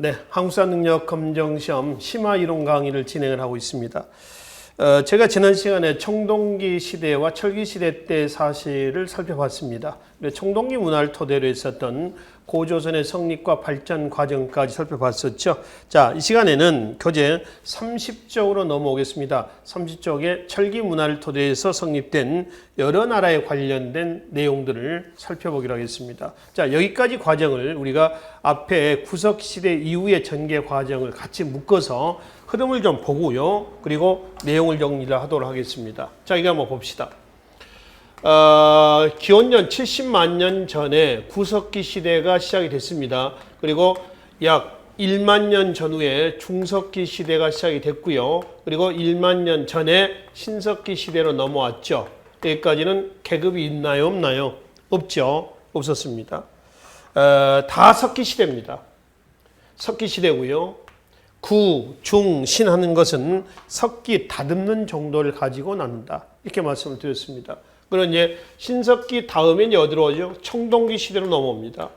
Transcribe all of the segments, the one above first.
네, 한국사 능력 검정 시험 심화 이론 강의를 진행을 하고 있습니다. 제가 지난 시간에 청동기 시대와 철기 시대 때 사실을 살펴봤습니다. 청동기 문화를 토대로 했었던 고조선의 성립과 발전 과정까지 살펴봤었죠. 자, 이 시간에는 교재 30쪽으로 넘어오겠습니다. 30쪽에 철기 문화를 토대해서 성립된 여러 나라에 관련된 내용들을 살펴보기로 하겠습니다. 자, 여기까지 과정을 우리가 앞에 구석시대 이후의 전개 과정을 같이 묶어서 흐름을 좀 보고요. 그리고 내용을 정리를 하도록 하겠습니다. 자, 이거 한번 봅시다. 기원전 70만 년 전에 구석기 시대가 시작이 됐습니다. 그리고 약 1만 년 전후에 중석기 시대가 시작이 됐고요. 그리고 1만 년 전에 신석기 시대로 넘어왔죠. 여기까지는 계급이 있나요? 없나요? 없죠. 없었습니다. 다 석기 시대입니다. 석기 시대고요. 구, 중, 신 하는 것은 석기 다듬는 정도를 가지고 난다. 이렇게 말씀을 드렸습니다. 그럼 이제 신석기 다음에 이제 어디로 오죠? 청동기 시대로 넘어옵니다.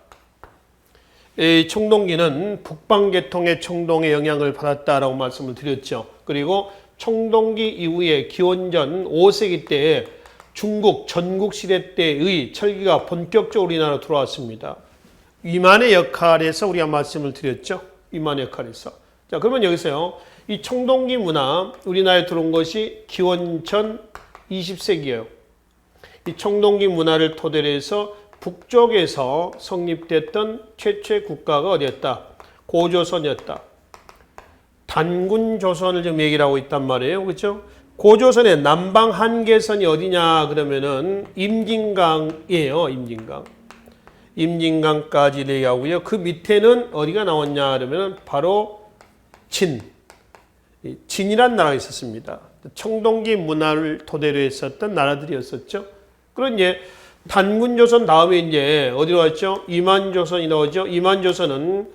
이 청동기는 북방계통의 청동의 영향을 받았다라고 말씀을 드렸죠. 그리고 청동기 이후에 기원전 5세기 때에 중국 전국 시대 때의 철기가 본격적으로 우리나라로 들어왔습니다. 위만의 역할에서 우리가 말씀을 드렸죠. 위만의 역할에서. 자, 그러면 여기서요. 이 청동기 문화 우리나라에 들어온 것이 기원전 20세기예요. 이 청동기 문화를 토대로 해서 북쪽에서 성립됐던 최초의 국가가 어디였다? 고조선이었다. 단군조선을 지금 얘기를 하고 있단 말이에요. 그렇죠? 고조선의 남방 한계선이 어디냐 그러면은 임진강이에요. 임진강. 임진강까지 얘기하고요. 그 밑에는 어디가 나왔냐 그러면은 바로 진이란 나라가 있었습니다. 청동기 문화를 토대로 했었던 나라들이었었죠. 그런 이제 단군조선 다음에 이제 어디로 왔죠? 이만조선이 나오죠. 이만조선은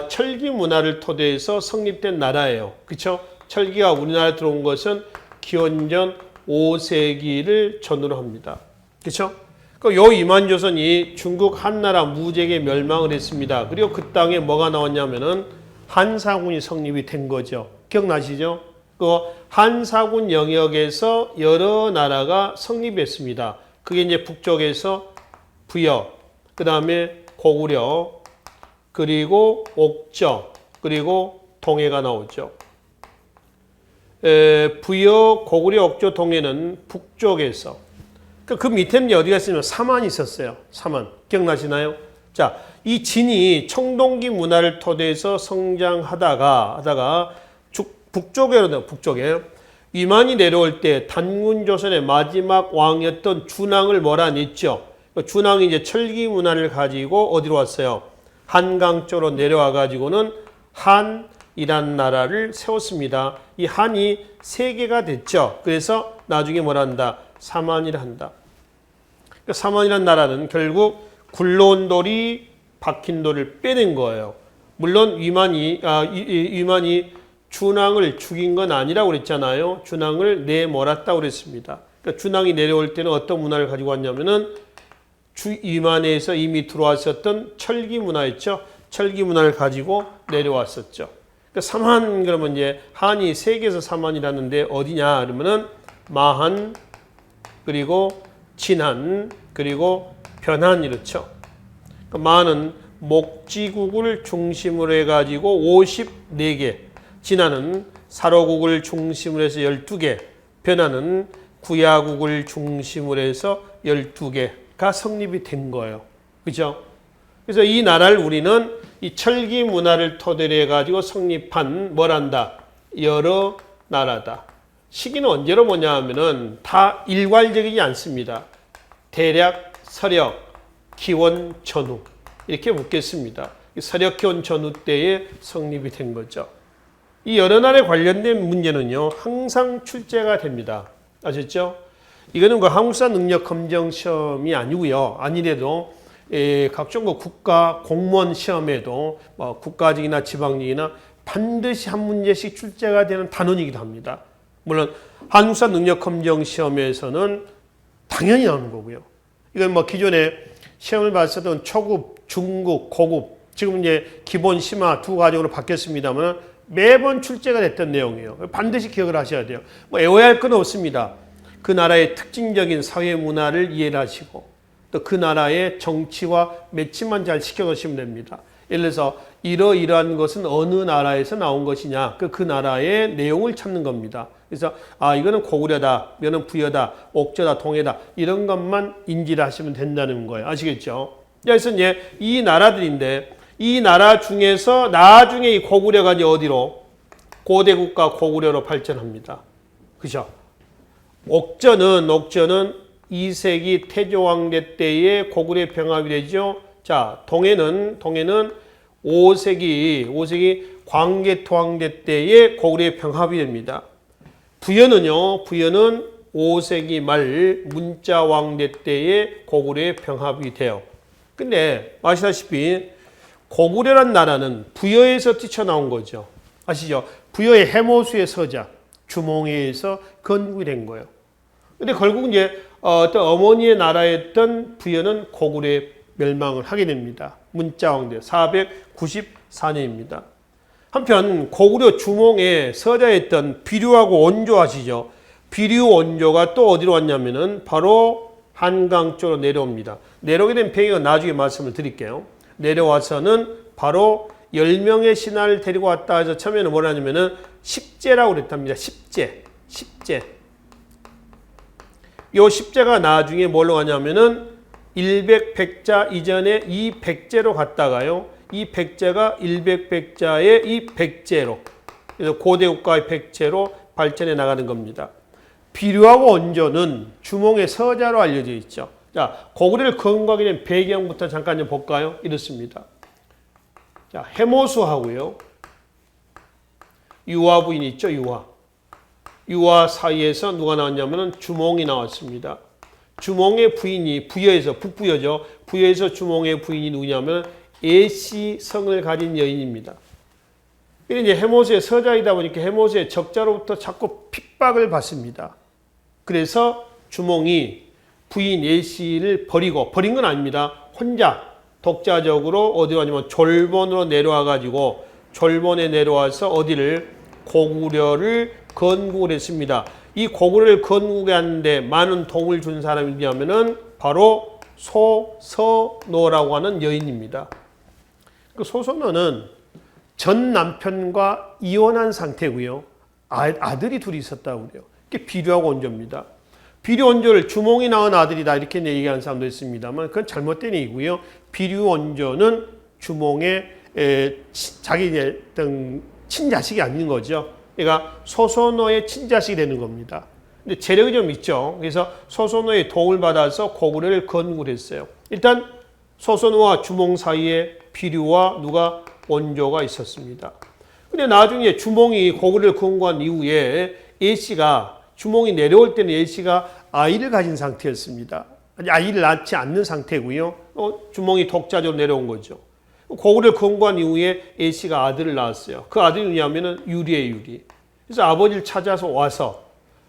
철기 문화를 토대해서 성립된 나라예요. 그렇죠? 철기가 우리나라에 들어온 것은 기원전 5세기를 전후로 합니다. 그렇죠? 요 이만조선이 중국 한나라 무제게 멸망을 했습니다. 그리고 그 땅에 뭐가 나왔냐면은 한사군이 성립이 된 거죠. 기억나시죠? 그 한사군 영역에서 여러 나라가 성립했습니다. 그게 이제 북쪽에서 부여, 그 다음에 고구려, 그리고 옥저, 그리고 동해가 나오죠. 부여, 고구려, 옥저, 동해는 북쪽에서. 그 밑에는 어디가 있으면 사만이 있었어요. 사만. 기억나시나요? 자, 이 진이 청동기 문화를 토대해서 성장하다가 북쪽에 위만이 내려올 때 단군조선의 마지막 왕이었던 준왕을 몰아냈죠. 준왕이 이제 철기 문화를 가지고 어디로 왔어요? 한강 쪽으로 내려와 가지고는 한이란 나라를 세웠습니다. 이 한이 세 개가 됐죠. 그래서 나중에 뭘 한다? 사만이라 한다. 사만이란 나라는 결국 굴러온 돌이 박힌 돌을 빼낸 거예요. 물론 위만이 준왕을 죽인 건 아니라고 그랬잖아요. 준왕을 내몰았다고 그랬습니다. 그러니까 준왕이 내려올 때는 어떤 문화를 가지고 왔냐면은 위만에서 이미 들어왔었던 철기 문화였죠. 철기 문화를 가지고 내려왔었죠. 그러니까 삼한 그러면 이제 한이 세계에서 삼한이라는데 어디냐 그러면은 마한 그리고 진한 그리고 변한 이렇죠. 그러니까 마한은 목지국을 중심으로 해가지고 54개. 진화는 사로국을 중심으로 해서 12개, 변화는 구야국을 중심으로 해서 12개가 성립이 된 거예요. 그죠? 그래서 이 나라를 우리는 이 철기 문화를 토대로 해가지고 성립한 뭐란다? 여러 나라다. 시기는 언제로 보냐 하면은 다 일괄적이지 않습니다. 대략 서력, 기원, 전후. 이렇게 묻겠습니다. 서력, 기원, 전후 때에 성립이 된 거죠. 이 여러 나라에 관련된 문제는요, 항상 출제가 됩니다. 아셨죠? 이거는 그 한국사 능력 검정 시험이 아니고요. 아니래도 각종 국가 공무원 시험에도 국가직이나 지방직이나 반드시 한 문제씩 출제가 되는 단원이기도 합니다. 물론 한국사 능력 검정 시험에서는 당연히 나오는 거고요. 이건 기존에 시험을 봤었던 초급, 중급, 고급 지금 이제 기본 심화 두 과정으로 바뀌었습니다만 매번 출제가 됐던 내용이에요. 반드시 기억을 하셔야 돼요. 뭐 외워야 할 건 없습니다. 그 나라의 특징적인 사회 문화를 이해를 하시고 또 그 나라의 정치와 매치만 잘 시켜놓으시면 됩니다. 예를 들어서 이러이러한 것은 어느 나라에서 나온 것이냐 그 나라의 내용을 찾는 겁니다. 그래서 이거는 고구려다, 이거는 부여다, 옥저다, 동해다 이런 것만 인지를 하시면 된다는 거예요. 아시겠죠? 그래서 이제 이 나라들인데 이 나라 중에서 나중에 이 고구려가 이제 어디로? 고대국가 고구려로 발전합니다. 그죠? 옥저는 2세기 태조왕대 때의 고구려 병합이 되죠. 자, 동해는 5세기 광개토왕대 때의 고구려 병합이 됩니다. 부여는 5세기 말 문자왕대 때의 고구려의 병합이 돼요. 근데 아시다시피 고구려란 나라는 부여에서 뛰쳐나온 거죠. 아시죠? 부여의 해모수의 서자 주몽에서 건국이 된 거예요. 근데 결국 이제 어떤 어머니의 나라였던 부여는 고구려의 멸망을 하게 됩니다. 문자왕대 494년입니다. 한편 고구려 주몽의 서자였던 비류하고 원조 아시죠? 비류 원조가 또 어디로 왔냐면은 바로 한강 쪽으로 내려옵니다. 내려오게 된 배경은 나중에 말씀을 드릴게요. 내려와서는 바로 10명의 신하를 데리고 왔다 해서 처음에는 뭐라냐면은 십제라고 그랬답니다. 십제. 요 십제가 나중에 뭘로 가냐면은 100백자 이전에 이 백제로 갔다가요. 이 백제가 100백자의 이 백제로 그래서 고대국가의 백제로 발전해 나가는 겁니다. 비류하고 원조는 주몽의 서자로 알려져 있죠. 자, 고구려를 건국하게 된 배경부터 잠깐 좀 볼까요? 이렇습니다. 자, 해모수하고요. 유화 부인 있죠, 유화 사이에서 누가 나왔냐면은 주몽이 나왔습니다. 주몽의 부인이 부여에서 북부여죠. 부여에서 주몽의 부인이 누구냐면 애씨 성을 가진 여인입니다. 이제 해모수의 서자이다 보니까 해모수의 적자로부터 자꾸 핍박을 받습니다. 그래서 주몽이 부인 애씨를 버린 건 아닙니다. 혼자 독자적으로 어디로 가냐면 졸본으로 내려와 가지고 졸본에 내려와서 어디를 고구려를 건국을 했습니다. 이 고구려를 건국하는데 많은 도움을 준 사람이 있냐면은 바로 소선호라고 하는 여인입니다. 그 소선호는 전 남편과 이혼한 상태고요. 아들이 둘이 있었다고 그래요. 이게 비류하고 원조입니다. 비류 원조를 주몽이 낳은 아들이다 이렇게 얘기하는 사람도 있습니다만 그건 잘못된 얘기고요. 비류 원조는 주몽의 자기 친자식이 아닌 거죠. 그러니까 소선호의 친자식이 되는 겁니다. 근데 재력이 좀 있죠. 그래서 소선호의 도움을 받아서 고구려를 건국을 했어요. 일단 소선호와 주몽 사이에 비류와 누가 원조가 있었습니다. 근데 나중에 주몽이 고구려를 건국한 이후에 애씨가 주몽이 내려올 때는 애씨가 아이를 가진 상태였습니다. 아이를 낳지 않는 상태고요. 주몽이 독자적으로 내려온 거죠. 고구려를 건국한 이후에 애씨가 아들을 낳았어요. 그 아들이 누구냐면은 유리예요, 유리. 그래서 아버지를 찾아서 와서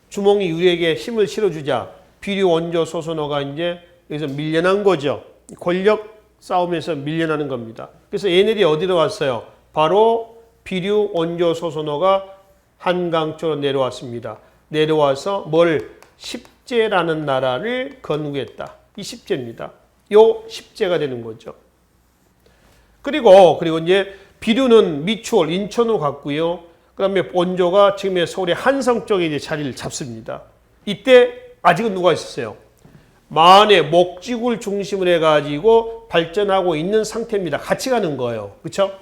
주몽이 유리에게 힘을 실어주자 비류 원조 소선호가 이제 여기서 밀려난 거죠. 권력 싸움에서 밀려나는 겁니다. 그래서 얘네들이 어디로 왔어요? 바로 비류 원조 소선호가 한강 쪽으로 내려왔습니다. 내려와서 십제라는 나라를 건국했다. 이 십제입니다. 요 십제가 되는 거죠. 그리고 이제 비류는 미추홀, 인천으로 갔고요. 그다음에 원조가 지금의 서울의 한성 쪽에 이제 자리를 잡습니다. 이때 아직은 누가 있었어요? 만의 목지구를 중심으로 해가지고 발전하고 있는 상태입니다. 같이 가는 거예요. 그렇죠?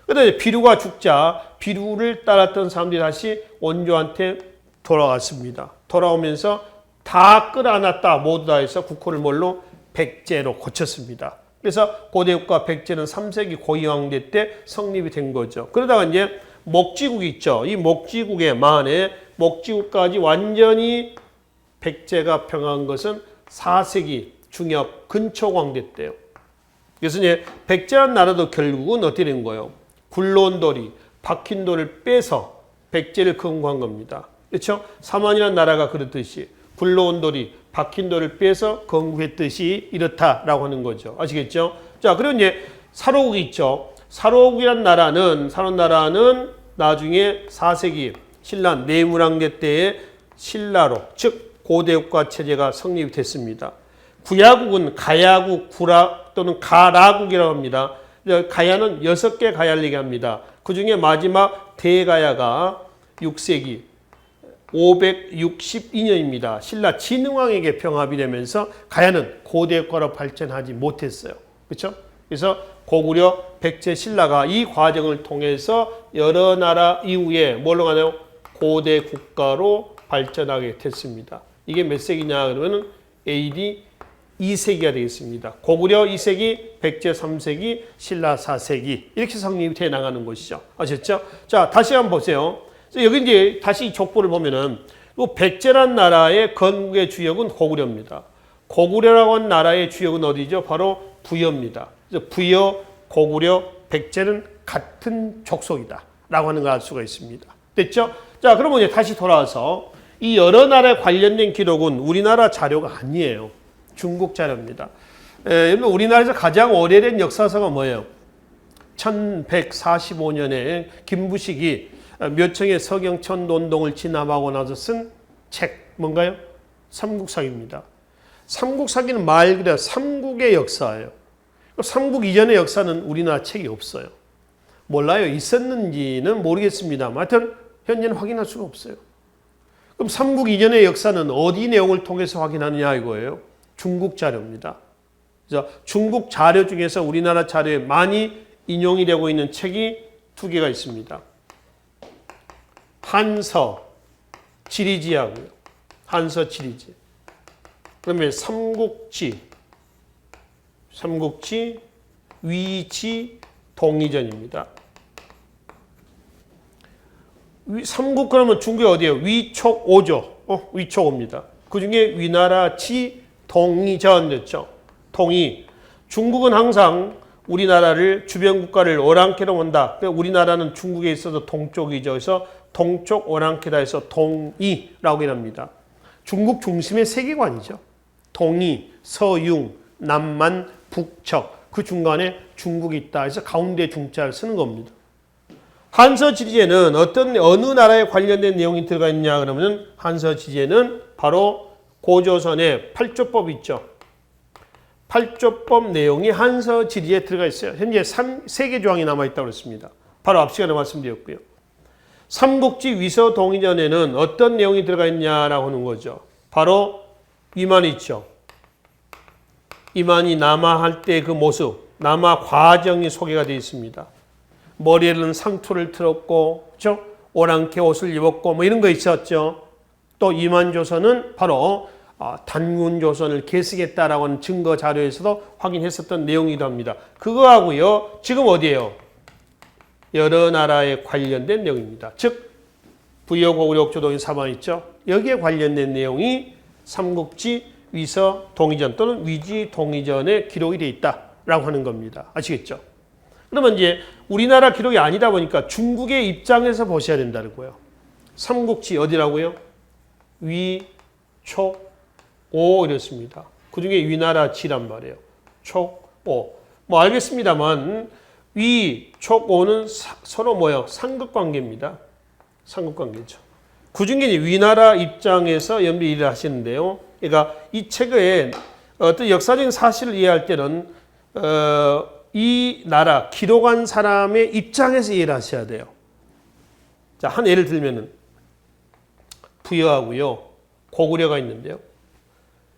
그런데 비류가 죽자 비류를 따랐던 사람들이 다시 원조한테 돌아갔습니다. 돌아오면서 다 끌어안았다 모두 다 해서 국호를 뭘로? 백제로 고쳤습니다. 그래서 고대국가 백제는 3세기 고이왕대 때 성립이 된 거죠. 그러다가 이제 목지국이 있죠. 이 목지국의 만에 목지국까지 완전히 백제가 평한 것은 4세기 중엽 근초광대 때요. 그래서 이제 백제란 나라도 결국은 어떻게 된 거예요? 굴러온 돌이 박힌 돌을 빼서 백제를 건국한 겁니다. 그렇죠? 사만이라는 나라가 그렇듯이 굴러온 돌이 박힌 돌을 빼서 건국했듯이 이렇다라고 하는 거죠. 아시겠죠? 자, 그리고 이제 사로국이 있죠. 사로국이란 나라는 나중에 4세기 신라 내무랑제 때에 신라로, 즉 고대국가 체제가 성립이 됐습니다. 구야국은 가야국, 구라 또는 가라국이라고 합니다. 가야는 6개 가야를 얘기합니다. 그 중에 마지막 대가야가 6세기 562년입니다. 신라 진흥왕에게 병합이 되면서 가야는 고대국가로 발전하지 못했어요. 그렇죠? 그래서 고구려 백제 신라가 이 과정을 통해서 여러 나라 이후에 뭘로 가나요? 고대 국가로 발전하게 됐습니다. 이게 몇 세기냐 그러면 AD 2세기가 되겠습니다. 고구려 2세기, 백제 3세기, 신라 4세기 이렇게 성립이 돼 나가는 것이죠. 아셨죠? 자, 다시 한번 보세요. 여기 이제 다시 이 족보를 보면은 백제란 나라의 건국의 주역은 고구려입니다. 고구려라고 하는 나라의 주역은 어디죠? 바로 부여입니다. 그래서 부여, 고구려, 백제는 같은 족속이다 라고 하는 걸 알 수가 있습니다. 됐죠? 자, 그러면 이제 다시 돌아와서 이 여러 나라에 관련된 기록은 우리나라 자료가 아니에요. 중국 자료입니다. 우리나라에서 가장 오래된 역사서가 뭐예요? 1145년에 김부식이 몇 층의 서경천 논동을 진압하고 나서 쓴 책 뭔가요? 삼국사기입니다. 삼국사기는 말 그대로 삼국의 역사예요. 삼국 이전의 역사는 우리나라 책이 없어요. 몰라요. 있었는지는 모르겠습니다만 하여튼 현재는 확인할 수가 없어요. 그럼 삼국 이전의 역사는 어디 내용을 통해서 확인하느냐 이거예요. 중국 자료입니다. 그래서 중국 자료 중에서 우리나라 자료에 많이 인용이 되고 있는 책이 2개가 있습니다. 한서, 지리지하고요. 한서, 지리지. 그러면 삼국지, 위지, 동의전입니다. 삼국 그러면 중국이 어디예요? 위촉오죠. 위촉오입니다. 그 중에 위나라 지, 동의전 됐죠. 동의. 중국은 항상 우리나라를 주변 국가를 오랑캐로 본다. 우리나라는 중국에 있어서 동쪽이죠. 그래서 동쪽 오랑캐다 해서 동의라고 합니다. 중국 중심의 세계관이죠. 동의, 서융, 남만, 북척. 그 중간에 중국이 있다 해서 가운데 중자를 쓰는 겁니다. 한서지리제는 어느 나라에 관련된 내용이 들어가 있냐 그러면 한서지리제는 바로 고조선의 8조법 있죠. 8조법 내용이 한서지리제에 들어가 있어요. 현재 3개 조항이 남아있다고 했습니다. 바로 앞 시간에 말씀드렸고요. 삼국지 위서동의전에는 어떤 내용이 들어가 있냐라고 하는 거죠. 바로 이만이 있죠. 이만이 남하할 때 그 모습, 남하 과정이 소개가 되어 있습니다. 머리에는 상투를 틀었고, 그렇죠? 오랑캐 옷을 입었고, 뭐 이런 거 있었죠. 또 이만조선은 바로 단군조선을 계승했다라고 하는 증거 자료에서도 확인했었던 내용이기도 합니다. 그거하고요, 지금 어디예요? 여러 나라에 관련된 내용입니다. 즉, 부여, 고구려, 옥조동인 사방 있죠. 여기에 관련된 내용이 삼국지, 위서, 동의전 또는 위지, 동의전에 기록이 되어 있다라고 하는 겁니다. 아시겠죠? 그러면 이제 우리나라 기록이 아니다 보니까 중국의 입장에서 보셔야 된다는 거예요. 삼국지 어디라고요? 위, 촉, 오 이렇습니다. 그 중에 위나라 지란 말이에요. 촉, 오. 뭐 알겠습니다만 위, 촉, 오는 서로 뭐예요? 상극관계입니다. 상극관계죠. 그 중에 위나라 입장에서 염리를 하시는데요. 그러니까 이 책의 어떤 역사적인 사실을 이해할 때는 이 나라 기록한 사람의 입장에서 이해를 하셔야 돼요. 자, 한 예를 들면은 부여하고요, 고구려가 있는데요.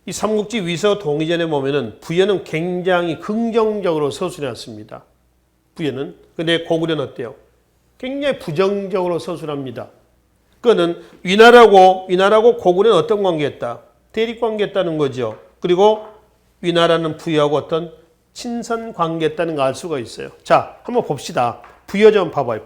이 삼국지 위서 동의전에 보면은 부여는 굉장히 긍정적으로 서술해놨습니다. 부여는. 근데 고구려는 어때요? 굉장히 부정적으로 서술합니다. 그거는 위나라고 고구려는 어떤 관계였다? 대립관계였다는 거죠. 그리고 위나라는 부여하고 어떤 친선관계였다는 걸 알 수가 있어요. 자, 한번 봅시다. 부여 좀 봐봐요.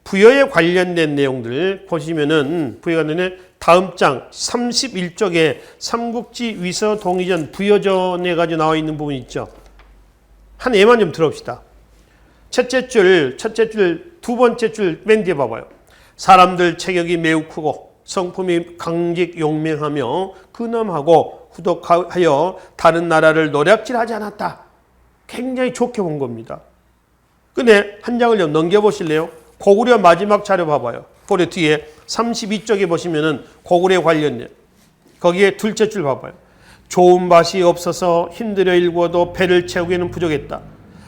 부여에 관련된 내용들 보시면은 부여가 되는 다음 장 31쪽에 삼국지 위서 동의전 부여전에 가지고 나와 있는 부분이 있죠. 한 예만 좀 들어봅시다. 첫째 줄, 두 번째 줄 맨 뒤에 봐봐요. 사람들 체격이 매우 크고 성품이 강직 용맹하며 근엄하고 후덕하여 다른 나라를 노략질하지 않았다. 굉장히 좋게 본 겁니다. 근데 한 장을 좀 넘겨보실래요? 고구려 마지막 자료 봐봐요. 고구려 뒤에 32쪽에 보시면은 고구려에 관련된 거기에 둘째 줄 봐봐요. 좋은 밭이 없어서 힘들어 일구어도 배를 채우기는 부족했다.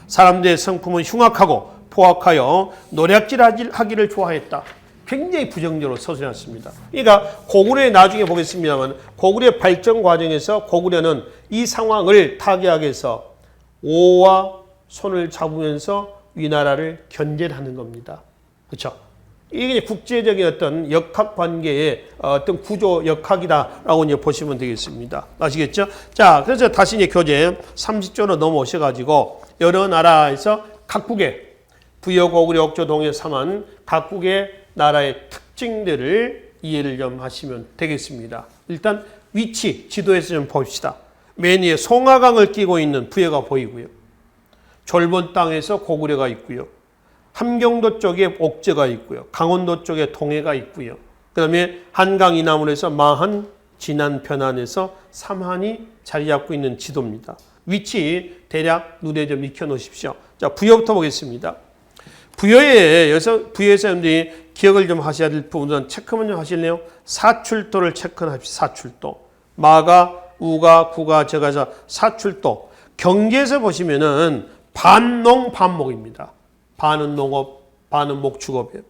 사람들의 성품은 흉악하고 포악하여 노략질하기를 좋아했다. 굉장히 부정적으로 서술해놨습니다. 그러니까 고구려에 나중에 보겠습니다만 고구려 발전 과정에서 고구려는 이 상황을 타개하기 위해서 오와 손을 잡으면서 위나라를 견제하는 겁니다. 그렇죠? 이게 국제적인 어떤 역학 관계의 어떤 구조 역학이다라고 이제 보시면 되겠습니다. 아시겠죠? 자, 그래서 다시 이제 교재 30조로 넘어오셔가지고 여러 나라에서 각국의 부여, 고구려, 옥조, 동해, 삼한 각국의 나라의 특징들을 이해를 좀 하시면 되겠습니다. 일단 위치, 지도에서 좀 봅시다. 맨 위에 송하강을 끼고 있는 부여가 보이고요. 졸본 땅에서 고구려가 있고요. 함경도 쪽에 옥저가 있고요. 강원도 쪽에 동해가 있고요. 그 다음에 한강 이남으로서 마한, 진안, 편안에서 삼한이 자리 잡고 있는 지도입니다. 위치 대략 눈에 좀 익혀 놓으십시오. 자, 부여부터 보겠습니다. 부여에서 여러분들이 기억을 좀 하셔야 될 부분은 체크만 좀 하실래요? 사출도를 체크합시다. 사출도. 마가, 우가, 구가, 저가서 사출도. 경제에서 보시면은 반농, 반목입니다. 반은 농업, 반은 목축업이에요.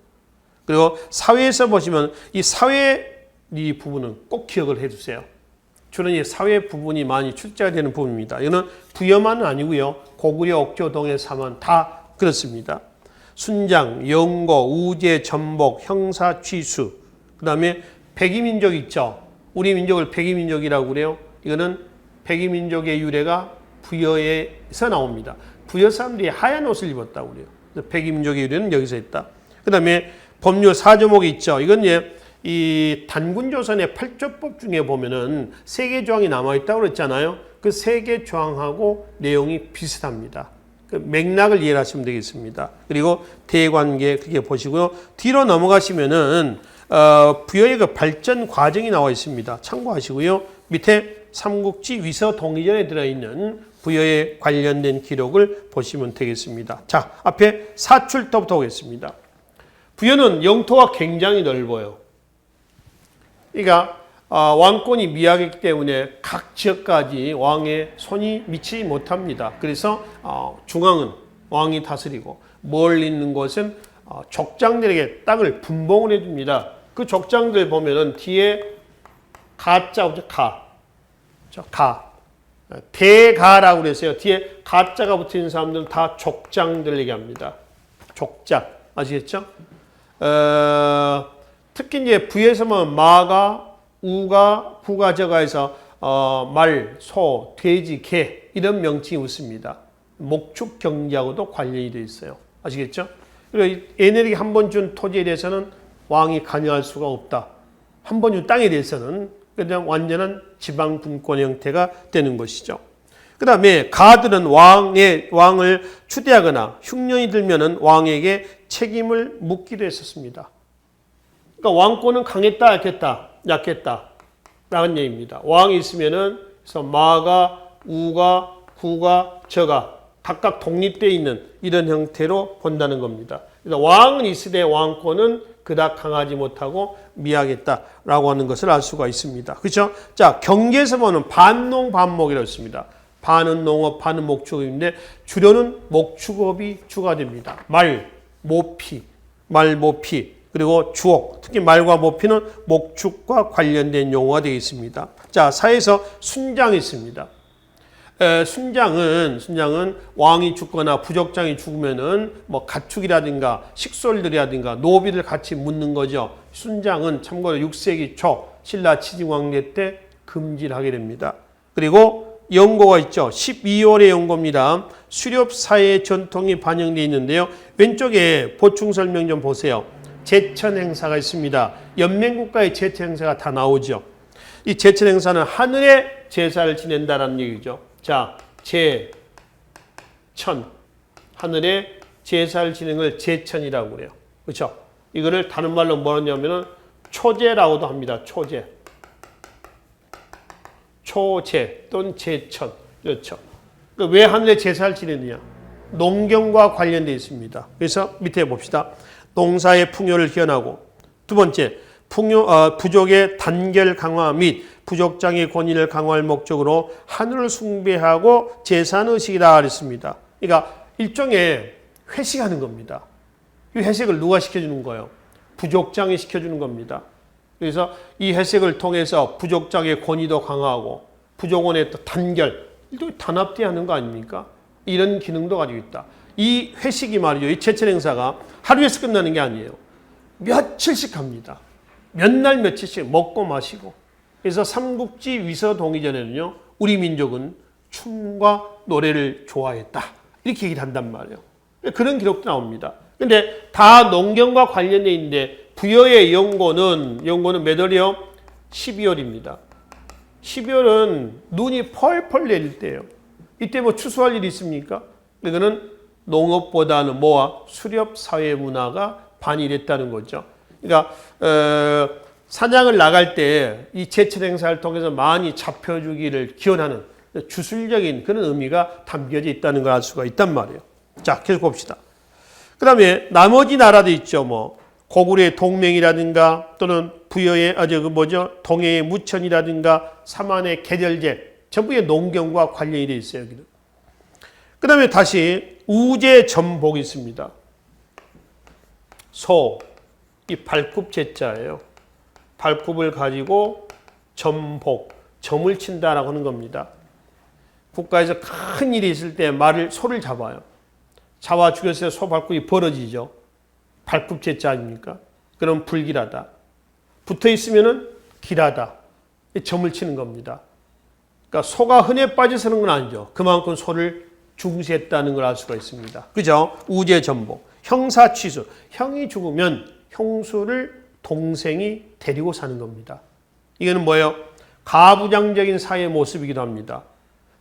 그리고 사회에서 보시면 이 사회 이 부분은 꼭 기억을 해주세요. 주는 이 사회 부분이 많이 출제가 되는 부분입니다. 이거는 부여만은 아니고요. 고구려, 옥조, 동해, 삼한 다 그렇습니다. 순장, 영고, 우제, 전복, 형사, 취수. 그 다음에 백이민족 있죠. 우리 민족을 백이민족이라고 그래요. 이거는 백이민족의 유래가 부여에서 나옵니다. 부여 사람들이 하얀 옷을 입었다고 그래요. 백이민족의 유래는 여기서 있다. 그 다음에 법률 4조목이 있죠. 이건 이 단군조선의 8조법 중에 보면은 3개 조항이 남아있다고 그랬잖아요. 그 3개 조항하고 내용이 비슷합니다. 그 맥락을 이해하시면 되겠습니다. 그리고 대관계 그렇게 보시고요. 뒤로 넘어가시면은 부여의 그 발전 과정이 나와 있습니다. 참고하시고요. 밑에 삼국지 위서 동의전에 들어있는 부여에 관련된 기록을 보시면 되겠습니다. 자, 앞에 사출도부터 보겠습니다. 부여는 영토가 굉장히 넓어요. 그러니까 왕권이 미약했기 때문에 각 지역까지 왕의 손이 미치지 못합니다. 그래서 중앙은 왕이 다스리고 멀리 있는 곳은 족장들에게 땅을 분봉을 해줍니다. 그 족장들 보면은 뒤에 가자, 가. 대가라고 그랬어요. 뒤에 가자가 붙어 있는 사람들은 다 족장들 얘기합니다. 족장. 아시겠죠? 특히 이제 부에서는 마가, 우가, 구가, 저가에서 말, 소, 돼지, 개 이런 명칭이 있습니다. 목축 경제하고도 관련이 되어 있어요. 아시겠죠? 그리고 얘네들이 한 번 준 토지에 대해서는 왕이 관여할 수가 없다. 한 번 준 땅에 대해서는 그냥 완전한 지방 분권 형태가 되는 것이죠. 그 다음에 가들은 왕을 추대하거나 흉년이 들면은 왕에게 책임을 묻기도 했었습니다. 그러니까 왕권은 강했다, 약했다, 약했다. 라는 얘기입니다. 왕이 있으면은 그래서 마가, 우가, 구가, 저가 각각 독립되어 있는 이런 형태로 본다는 겁니다. 그래서 왕은 있으되 왕권은 그닥 강하지 못하고 미약했다라고 하는 것을 알 수가 있습니다. 그렇죠? 자, 경제에서 보는 반농, 반목이라고 했습니다. 반은 농업, 반은 목축업인데 주로는 목축업이 주가 됩니다. 말, 모피, 그리고 주옥, 특히 말과 모피는 목축과 관련된 용어가 되어 있습니다. 자, 사회에서 순장이 있습니다. 순장은 왕이 죽거나 부족장이 죽으면은 뭐 가축이라든가 식솔들이라든가 노비를 같이 묻는 거죠. 순장은 참고로 6세기 초 신라 치징왕래 때 금지를 하게 됩니다. 그리고 연고가 있죠. 12월의 연고입니다. 수렵 사회의 전통이 반영되어 있는데요. 왼쪽에 보충 설명 좀 보세요. 제천 행사가 있습니다. 연맹국가의 제천 행사가 다 나오죠. 이 제천 행사는 하늘에 제사를 지낸다라는 얘기죠. 자, 제천. 하늘에 제사를 지내는 걸 제천이라고 그래요. 그렇죠? 이거를 다른 말로 뭐냐면은 초제라고도 합니다. 초제 또는 제천. 그렇죠? 왜 하늘에 제사를 지내느냐? 농경과 관련되어 있습니다. 그래서 밑에 봅시다. 농사의 풍요를 기원하고, 두 번째, 부족의 단결 강화 및 부족장의 권위를 강화할 목적으로 하늘을 숭배하고 제사하는 의식이다 그랬습니다. 그러니까 일종의 회식하는 겁니다. 이 회식을 누가 시켜주는 거예요? 부족장이 시켜주는 겁니다. 그래서 이 회식을 통해서 부족장의 권위도 강화하고 부족원의 또 단결, 또 단합대하는 거 아닙니까? 이런 기능도 가지고 있다. 이 회식이 말이죠. 이 제철 행사가 하루에서 끝나는 게 아니에요. 며칠씩 합니다. 몇 날 며칠씩 먹고 마시고. 그래서 삼국지 위서 동의 전에는요, 우리 민족은 춤과 노래를 좋아했다. 이렇게 얘기를 한단 말이에요. 그런 기록도 나옵니다. 근데 다 농경과 관련돼 있는데 부여의 연고는 몇 월이요? 12월입니다. 12월은 눈이 펄펄 내릴 때예요. 이때 뭐 추수할 일이 있습니까? 이거는 농업보다는 뭐와 수렵 사회 문화가 반일했다는 거죠. 그러니까 사냥을 나갈 때 이 제철 행사를 통해서 많이 잡혀주기를 기원하는 주술적인 그런 의미가 담겨져 있다는 걸 알 수가 있단 말이에요. 자, 계속 봅시다. 그 다음에 나머지 나라도 있죠. 뭐 고구려의 동맹이라든가 또는 부여의 동해의 무천이라든가 삼안의 계절제 전부의 농경과 관련이 되어 있어요. 여기는. 그 다음에 다시 우제전복이 있습니다. 소, 이 발굽 제자예요. 발굽을 가지고 전복, 점을 친다라고 하는 겁니다. 국가에서 큰 일이 있을 때 소를 잡아요. 잡아 죽였을 때 소 발굽이 벌어지죠. 발굽 제자 아닙니까? 그럼 불길하다. 붙어 있으면은 길하다. 점을 치는 겁니다. 그러니까 소가 흔해 빠져서는 건 아니죠. 그만큼 소를 중시했다는 걸 알 수가 있습니다. 그죠? 우제전복. 형사취수. 형이 죽으면 형수를 동생이 데리고 사는 겁니다. 이거는 뭐예요? 가부장적인 사회의 모습이기도 합니다.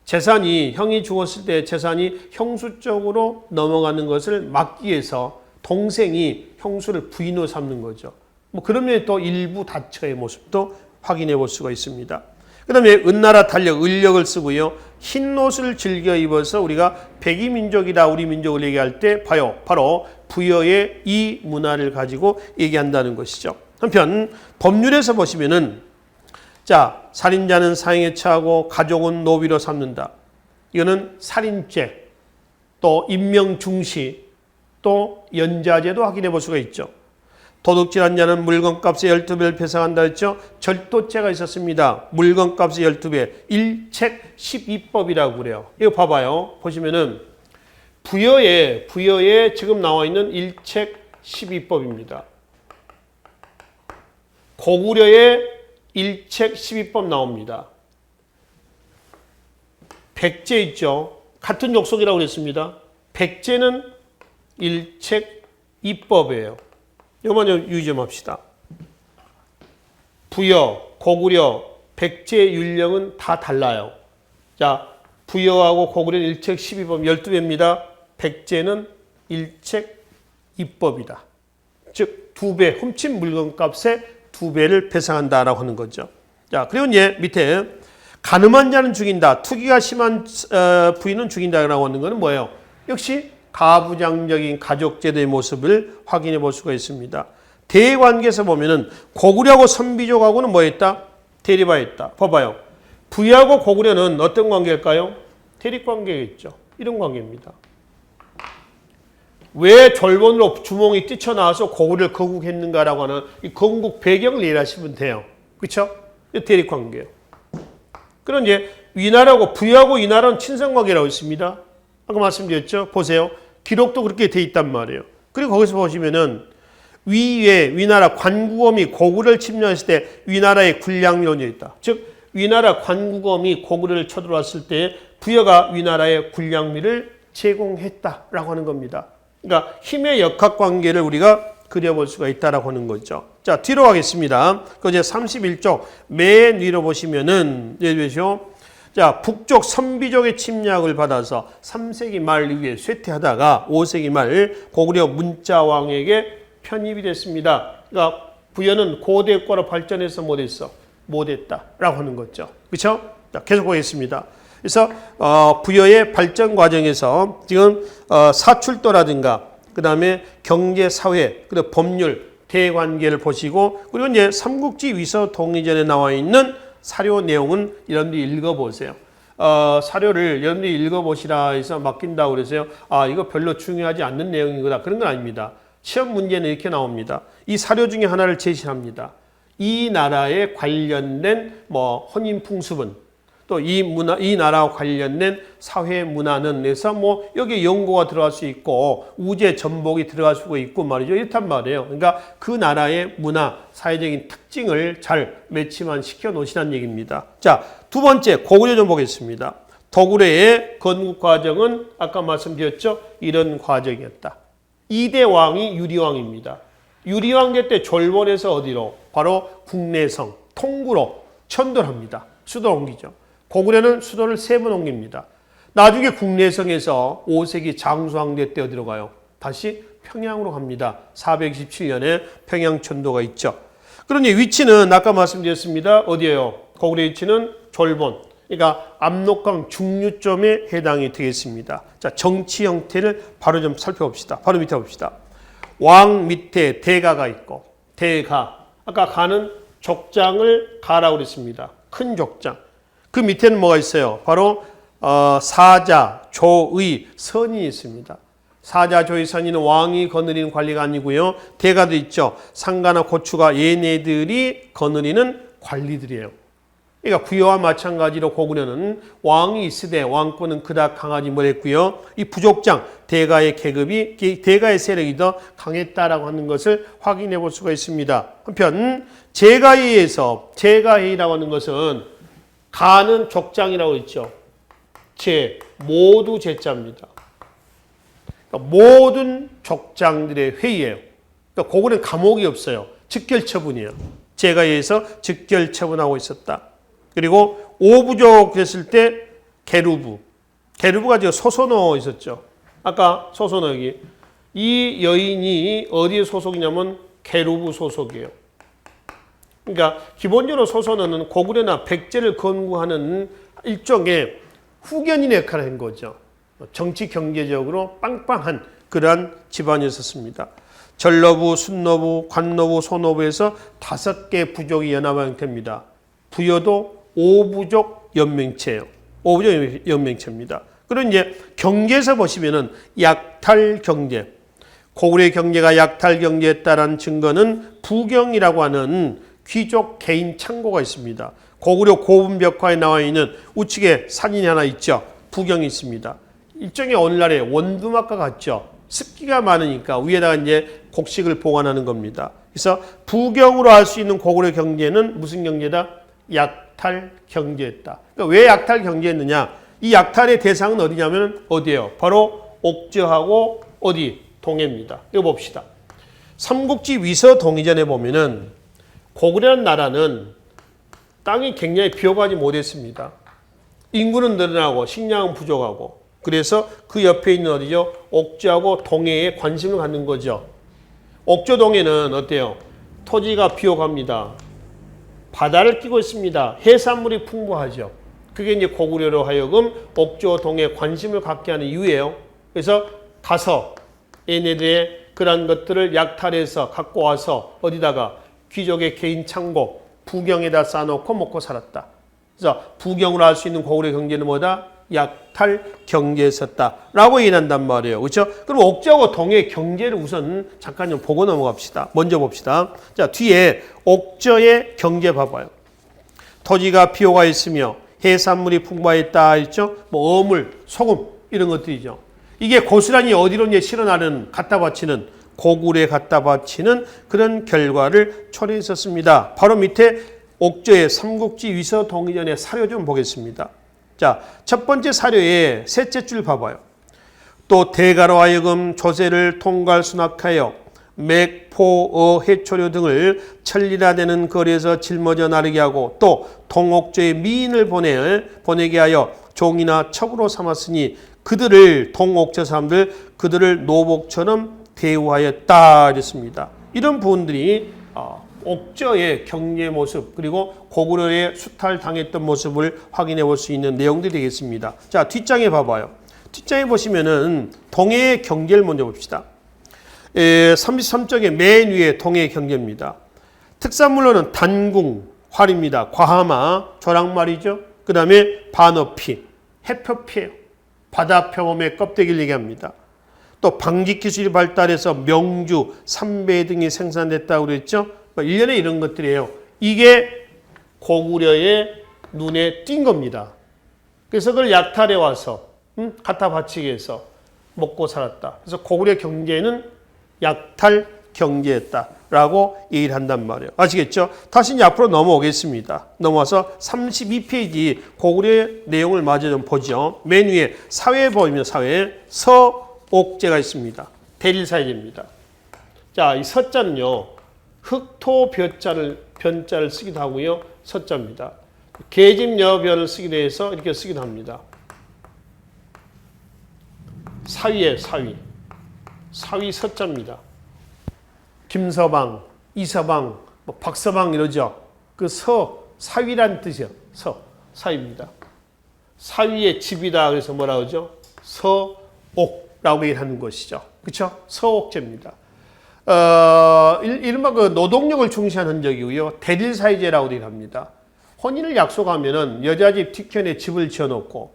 형이 죽었을 때 재산이 형수 쪽으로 넘어가는 것을 막기 위해서 동생이 형수를 부인으로 삼는 거죠. 뭐 그런 면에 또 일부 다처의 모습도 확인해 볼 수가 있습니다. 그 다음에 은나라 탄력, 을력을 쓰고요. 흰 옷을 즐겨 입어서 우리가 백이민족이다 우리 민족을 얘기할 때 봐요. 바로 부여의 이 문화를 가지고 얘기한다는 것이죠. 한편 법률에서 보시면은 자, 살인자는 사형에 처하고 가족은 노비로 삼는다. 이거는 살인죄, 또 인명중시, 또 연자죄도 확인해 볼 수가 있죠. 도둑질한 자는 물건값의 12배를 배상한다 했죠. 절도죄가 있었습니다. 물건값의 12배, 일책 12법이라고 그래요. 이거 봐봐요. 보시면은 부여에 지금 나와 있는 일책 12법입니다. 고구려의 일책 12법 나옵니다. 백제 있죠. 같은 족속이라고 그랬습니다. 백제는 일책 2법이에요. 이것만 유의 좀 합시다. 부여, 고구려, 백제 율령은 다 달라요. 자, 부여하고 고구려는 일책 12법 12배입니다. 백제는 일책 2법이다. 즉 2배, 훔친 물건값의 2배를 배상한다라고 하는 거죠. 자, 그리고 이제 밑에 가늠한 자는 죽인다. 투기가 심한 부인은 죽인다라고 하는 것은 뭐예요? 역시 가부장적인 가족제도의 모습을 확인해 볼 수가 있습니다. 대관계에서 보면은 고구려하고 선비족하고는 뭐 했다? 대립하였다. 봐봐요. 부여하고 고구려는 어떤 관계일까요? 대립관계겠죠. 이런 관계입니다. 왜 졸본으로 주몽이 뛰쳐나와서 고구려를 거국했는가라고 하는 이 건국 배경을 이해하시면 돼요. 그렇죠? 대립관계예요. 그럼 이제 위나라고 부여하고 위나라는 친선관계라고 있습니다. 아까 말씀드렸죠? 보세요. 기록도 그렇게 돼 있단 말이에요. 그리고 거기서 보시면은 위나라 관국엄이 고구려를 침략했을 때 위나라의 군량이 얹어 있다. 즉 위나라 관국엄이 고구려를 쳐들어왔을 때 부여가 위나라의 군량미를 제공했다라고 하는 겁니다. 그러니까 힘의 역학관계를 우리가 그려볼 수가 있다라고 하는 거죠. 자, 뒤로 가겠습니다. 그 이제 31쪽 맨 위로 보시면은 보시죠. 자, 북쪽 선비족의 침략을 받아서 3세기 말 이후에 쇠퇴하다가 5세기 말 고구려 문자왕에게 편입이 됐습니다. 그러니까 부여는 고대국가로 발전해서 못했다라고 하는 거죠. 그렇죠? 자, 계속 보겠습니다. 그래서 부여의 발전 과정에서 지금 사출도라든가 그다음에 경제, 사회, 그리고 법률, 대관계를 보시고 그리고 이제 삼국지 위서 동의전에 나와 있는 사료 내용은 여러분들이 읽어보세요. 사료를 여러분들이 읽어보시라 해서 맡긴다고 그래서요. 이거 별로 중요하지 않는 내용이구나. 그런 건 아닙니다. 시험 문제는 이렇게 나옵니다. 이 사료 중에 하나를 제시합니다. 이 나라에 관련된 혼인 풍습은 또 이 나라와 관련된 사회 문화는 해서 여기 연고가 들어갈 수 있고 우제 전복이 들어갈 수가 있고 말이죠. 이렇단 말이에요. 그러니까 그 나라의 문화, 사회적인 특징을 잘 매치만 시켜 놓으시라는 얘기입니다. 자, 두 번째 고구려 좀 보겠습니다. 도구려의 건국 과정은 아까 말씀드렸죠. 이런 과정이었다. 2대 왕이 유리왕입니다. 유리왕제 때 졸본에서 어디로? 바로 국내성, 통구로 천도합니다. 수도를 옮기죠. 고구려는 수도를 3번 옮깁니다. 나중에 국내성에서 5세기 장수왕대 때 어디로 가요? 다시 평양으로 갑니다. 427년에 평양천도가 있죠. 그러니 위치는 아까 말씀드렸습니다. 어디예요? 고구려 위치는 졸본. 그러니까 압록강 중류점에 해당이 되겠습니다. 자, 정치 형태를 바로 좀 살펴봅시다. 바로 밑에 봅시다. 왕 밑에 대가가 있고 대가. 아까 가는 족장을 가라고 그랬습니다. 큰 족장. 그 밑에는 뭐가 있어요? 바로 사자, 조의, 선이 있습니다. 사자, 조의, 선이는 왕이 거느리는 관리가 아니고요. 대가도 있죠. 상가나 고추가 얘네들이 거느리는 관리들이에요. 그러니까 부여와 마찬가지로 고구려는 왕이 있으되 왕권은 그닥 강하지 못했고요. 이 부족장, 대가의 계급이 대가의 세력이 더 강했다라고 하는 것을 확인해 볼 수가 있습니다. 한편 제가해라고 하는 것은 가는 족장이라고 있죠. 모두 제자입니다. 그러니까 모든 족장들의 회의예요. 그러니까 고구려는 감옥이 없어요. 즉결처분이에요. 제가해에서 즉결처분하고 있었다. 그리고 오부족 됐을 때 게르부가 지금 소선호 있었죠. 아까 소선호 여기 이 여인이 어디에 소속이냐면 게르부 소속이에요. 그러니까 기본적으로 소선호는 고구려나 백제를 건국하는 일종의 후견인의 역할을 한 거죠. 정치 경제적으로 빵빵한 그러한 집안이었습니다. 전러부, 순러부, 관러부, 소노부에서 5개 부족이 연합한 형태입니다. 부여도 5부족 연맹체예요. 5부족 연맹체입니다. 그리고 이제 경제에서 보시면은 약탈 경제. 고구려의 경제가 약탈 경제였다라는 증거는 부경이라고 하는 귀족 개인 창고가 있습니다. 고구려 고분벽화에 나와 있는 우측에 사진이 하나 있죠. 부경이 있습니다. 일종의 오늘날의 원두막과 같죠. 습기가 많으니까 위에다가 이제 곡식을 보관하는 겁니다. 그래서 부경으로 알 수 있는 고구려 경제는 무슨 경제다? 약탈 경제였다. 그러니까 왜 약탈 경제였느냐? 이 약탈의 대상은 어디냐면 어디예요? 바로 옥저하고 어디? 동해입니다. 이거 봅시다. 삼국지 위서 동의전에 보면은 고구려라는 나라는 땅이 굉장히 비호가지 못했습니다. 인구는 늘어나고 식량은 부족하고 그래서 그 옆에 있는 어디죠? 옥저하고 동해에 관심을 갖는 거죠. 옥저 동해는 어때요? 토지가 비호가입니다. 바다를 끼고 있습니다. 해산물이 풍부하죠. 그게 이제 고구려로 하여금 옥저 동해에 관심을 갖게 하는 이유예요. 그래서 가서 얘네들의 그런 것들을 약탈해서 갖고 와서 어디다가 귀족의 개인 창고, 부경에다 쌓아놓고 먹고 살았다. 그래서 부경으로 할 수 있는 고구려 경제는 뭐다? 약탈 경제였었다라고 얘기한단 말이에요. 그렇죠? 그럼 옥저하고 동해 경제를 우선 잠깐 좀 보고 넘어갑시다. 먼저 봅시다. 자, 뒤에 옥저의 경제 봐봐요. 토지가 비호가 있으며 해산물이 풍부했다 했죠? 어물, 소금 이런 것들이죠. 이게 고스란히 어디로 이제 실어나는 갖다 바치는 고구려에 갖다 바치는 그런 결과를 초래했었습니다. 바로 밑에 옥저의 삼국지 위서 동의전의 사료 좀 보겠습니다. 자, 첫 번째 사료의 셋째 줄 봐봐요. 또 대가로 하여금 조세를 통괄 수납하여 맥, 포, 어, 해초류 등을 천리라되는 거리에서 짊어져 나르게 하고 또 동옥저의 미인을 보내게 하여 종이나 첩으로 삼았으니 그들을 동옥저 사람들 그들을 노복처럼 대우하였다 이랬습니다. 이런 부분들이 옥저의 경제 모습 그리고 고구려의 수탈당했던 모습을 확인해 볼 수 있는 내용들이 되겠습니다. 자, 뒷장에 봐봐요. 뒷장에 보시면은 동해의 경제를 먼저 봅시다. 33쪽의 맨 위에 동해의 경제입니다. 특산물로는 단궁, 활입니다. 과하마, 조랑말이죠. 그 다음에 반어피, 해표피예요. 바다 표범의 껍데기를 얘기합니다. 또 방직 기술이 발달해서 명주, 삼배 등이 생산됐다고 그랬죠. 일련의 이런 것들이에요. 이게 고구려의 눈에 띈 겁니다. 그래서 그걸 약탈해 와서 갖다 바치게 해서 먹고 살았다. 그래서 고구려 경제는 약탈 경제였다라고 얘기를 한단 말이에요. 아시겠죠? 다시 이제 앞으로 넘어오겠습니다. 넘어와서 32페이지 고구려의 내용을 마저 좀 보죠. 맨 위에 사회 보이면 사회 서옥제가 있습니다. 대릴사회제입니다. 자, 이 서자는요. 흑토 변자를 쓰기도 하고요. 서자입니다. 계집여변을 쓰기도 해서 이렇게 쓰기도 합니다. 사위에 사위. 사위 서자입니다. 김서방, 이서방, 박서방 이러죠. 그 사위란 뜻이요. 사위입니다. 사위의 집이다. 그래서 뭐라 그러죠? 서옥라고 얘기하는 것이죠. 그렇죠? 서옥제입니다. 이른바 그 노동력을 중시한 흔적이고요. 대릴사회제라고 얘기합니다. 혼인을 약속하면은 여자 집 뒤편에 집을 지어놓고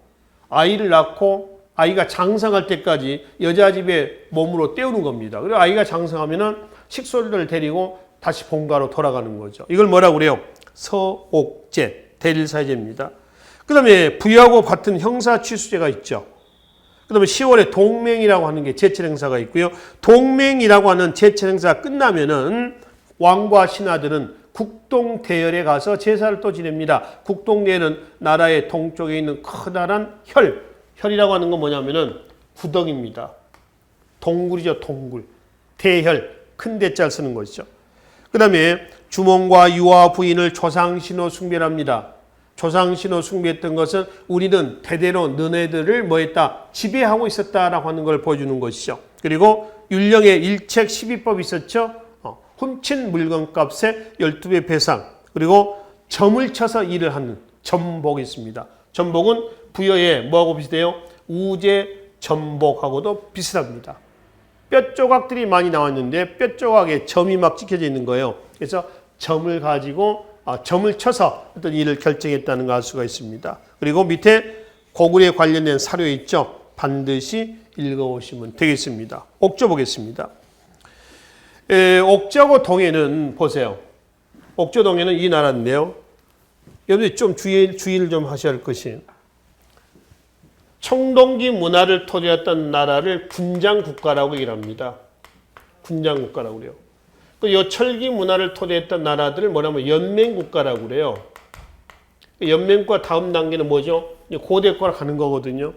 아이를 낳고 아이가 장성할 때까지 여자 집에 몸으로 때우는 겁니다. 그리고 아이가 장성하면은 식솔들을 데리고 다시 본가로 돌아가는 거죠. 이걸 뭐라고 그래요? 서옥제, 대릴사회제입니다. 그 다음에 부여하고 받은 형사취수제가 있죠. 그 다음에 10월에 동맹이라고 하는 게 제철 행사가 있고요. 동맹이라고 하는 제철 행사가 끝나면은 왕과 신하들은 국동대열에 가서 제사를 또 지냅니다. 국동대열은 나라의 동쪽에 있는 커다란 혈이라고 하는 건 뭐냐면은 구덩입니다. 동굴이죠, 동굴. 대혈, 큰 대자를 쓰는 것이죠. 그 다음에 주몽과 유아 부인을 조상신호 숭배합니다. 조상신호 숭배했던 것은 우리는 대대로 너네들을 뭐했다? 지배하고 있었다라고 하는 걸 보여주는 것이죠. 그리고 율령의 일책 12법이 있었죠. 훔친 물건값의 12배 배상. 그리고 점을 쳐서 일을 하는 점복이 있습니다. 점복은 부여에 뭐하고 비슷해요? 우제 점복하고도 비슷합니다. 뼈 조각들이 많이 나왔는데 뼈 조각에 점이 막 찍혀져 있는 거예요. 그래서 점을 가지고 점을 쳐서 어떤 일을 결정했다는 걸 알 수가 있습니다. 그리고 밑에 고구려에 관련된 사료 있죠. 반드시 읽어보시면 되겠습니다. 옥조 보겠습니다. 옥저하고 동해는 보세요. 옥조 동해는 이 나라인데요. 여러분들 좀 주의를 좀 하셔야 할 것이 청동기 문화를 토대했던 나라를 군장국가라고 얘기를 합니다. 군장국가라고 그래요. 이 철기 문화를 토대했던 나라들을 뭐냐면 연맹국가라고 그래요. 연맹국가 다음 단계는 뭐죠? 고대국가로 가는 거거든요.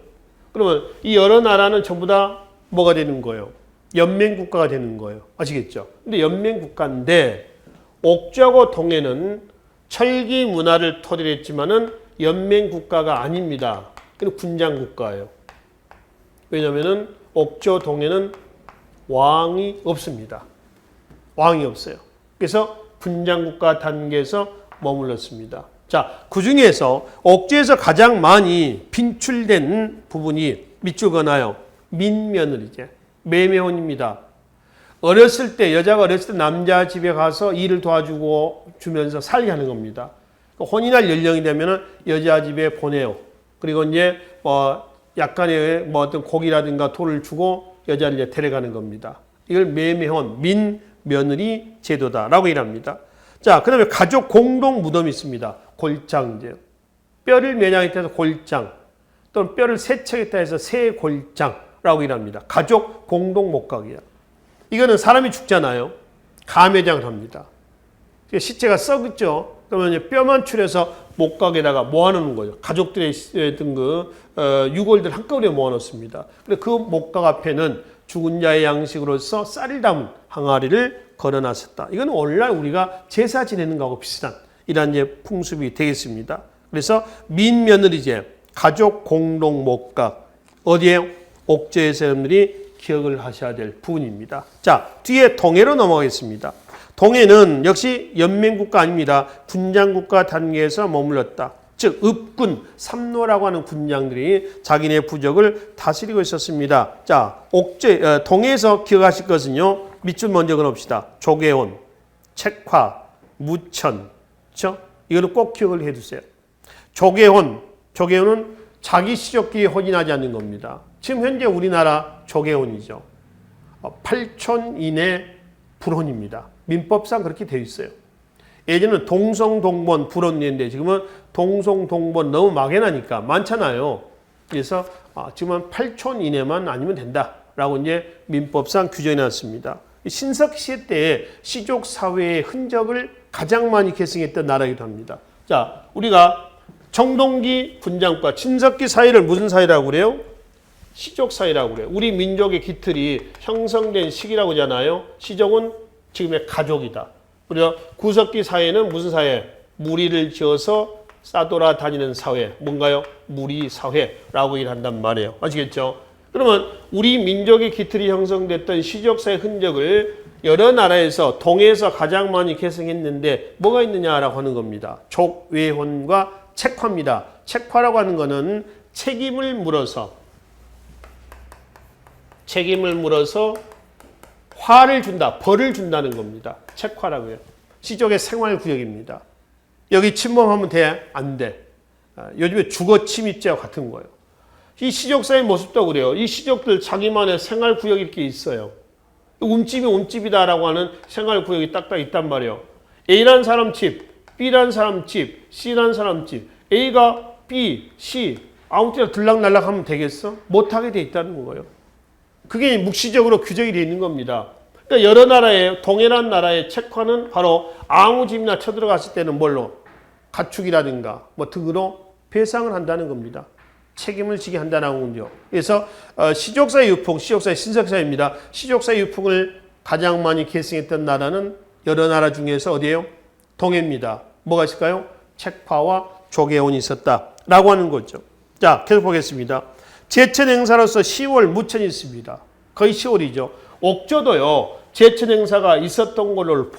그러면 이 여러 나라는 전부 다 뭐가 되는 거예요? 연맹국가가 되는 거예요. 아시겠죠? 근데 연맹국가인데 옥저하고 동해는 철기 문화를 토대로 했지만은 연맹국가가 아닙니다. 그리고 군장국가예요. 왜냐면은 옥저 동해는 왕이 없습니다. 왕이 없어요. 그래서 군장국가 단계에서 머물렀습니다. 자, 그 중에서 옥저에서 가장 많이 빈출된 부분이 밑줄 그어놔요. 민며느리제, 매매혼입니다. 어렸을 때 여자가 어렸을 때 남자 집에 가서 일을 도와주고 주면서 살게 하는 겁니다. 혼인할 연령이 되면은 여자 집에 보내요. 그리고 이제 약간의 어떤 고기라든가 돌을 주고 여자를 이제 데려가는 겁니다. 이걸 매매혼, 민며느리 제도다라고 일합니다. 자, 그다음에 가족 공동 무덤이 있습니다. 골장제. 뼈를 매장했다 해서 골장, 또는 뼈를 세척했다 해서 세골장라고 일합니다. 가족 공동 목각이야. 이거는 사람이 죽잖아요. 가매장을 합니다. 시체가 썩었죠. 그러면 이제 뼈만 추려서 목각에다가 모아놓는 거죠. 가족들의 등급 유골들 한꺼번에 모아놓습니다. 그래서 그 목각 앞에는 죽은 자의 양식으로서 쌀을 담은 항아리를 걸어놨었다. 이건 오늘날 우리가 제사 지내는 거하고 비슷한 이런 이제 풍습이 되겠습니다. 그래서 민며느리제, 가족 공동 목각 어디에요? 옥저에서 여러분들이 기억을 하셔야 될 부분입니다. 자, 뒤에 동해로 넘어가겠습니다. 동해는 역시 연맹국가 아닙니다. 군장국가 단계에서 머물렀다. 즉 읍군, 삼노라고 하는 군장들이 자기네 부족을 다스리고 있었습니다. 자, 동해에서 기억하실 것은요. 밑줄 먼저 그럽시다. 조계온, 책화, 무천. 그렇죠? 이거는 꼭 기억을 해두세요. 조계온은 자기 시족끼리 혼인하지 않는 겁니다. 지금 현재 우리나라 조계온이죠. 8촌 이내 불혼입니다. 민법상 그렇게 되어 있어요. 예전에는 동성동본 불혼인데 지금은 동성동본 너무 막연하니까 많잖아요. 그래서 지금은 8촌 이내만 아니면 된다라고 이제 민법상 규정해 놨습니다. 신석 시대 때 시족 사회의 흔적을 가장 많이 계승했던 나라이기도 합니다. 자, 우리가 청동기 군장과 신석기 사회를 무슨 사회라고 그래요? 시족 사회라고 그래요. 우리 민족의 기틀이 형성된 시기라고 하잖아요. 시족은 지금의 가족이다. 그리고 구석기 사회는 무슨 사회? 무리를 지어서 싸돌아 다니는 사회. 뭔가요? 무리 사회라고 일한단 말이에요. 아시겠죠? 그러면 우리 민족의 기틀이 형성됐던 시족사의 흔적을 여러 나라에서 동해에서 가장 많이 계승했는데 뭐가 있느냐라고 하는 겁니다. 족외혼과 책화입니다. 책화라고 하는 것은 책임을 물어서 화를 준다, 벌을 준다는 겁니다. 책화라고요. 시족의 생활구역입니다. 여기 침범하면 돼? 안 돼. 요즘에 주거침입죄와 같은 거예요. 이 시족사의 모습도 그래요. 이 시족들 자기만의 생활구역이 이렇게 있어요. 움집이 움집이다라고 하는 생활구역이 딱딱 있단 말이에요. A라는 사람 집, B라는 사람 집, C라는 사람 집. A가 B, C 아무 때나 들락날락하면 되겠어? 못하게 돼 있다는 거예요. 그게 묵시적으로 규정이 되어 있는 겁니다. 그러니까 여러 나라의 동해란 나라의 책화는 바로 아무 집이나 쳐들어갔을 때는 뭘로? 가축이라든가 뭐 등으로 배상을 한다는 겁니다. 책임을 지게 한다는 거죠. 그래서 시족사의 유풍, 시족사의 신석사입니다. 시족사의 유풍을 가장 많이 계승했던 나라는 여러 나라 중에서 어디예요? 동해입니다. 뭐가 있을까요? 책화와 조계온이 있었다라고 하는 거죠. 자, 계속 보겠습니다. 제천 행사로서 10월 무천이 있습니다. 거의 10월이죠. 옥조도요. 제천 행사가 있었던 걸로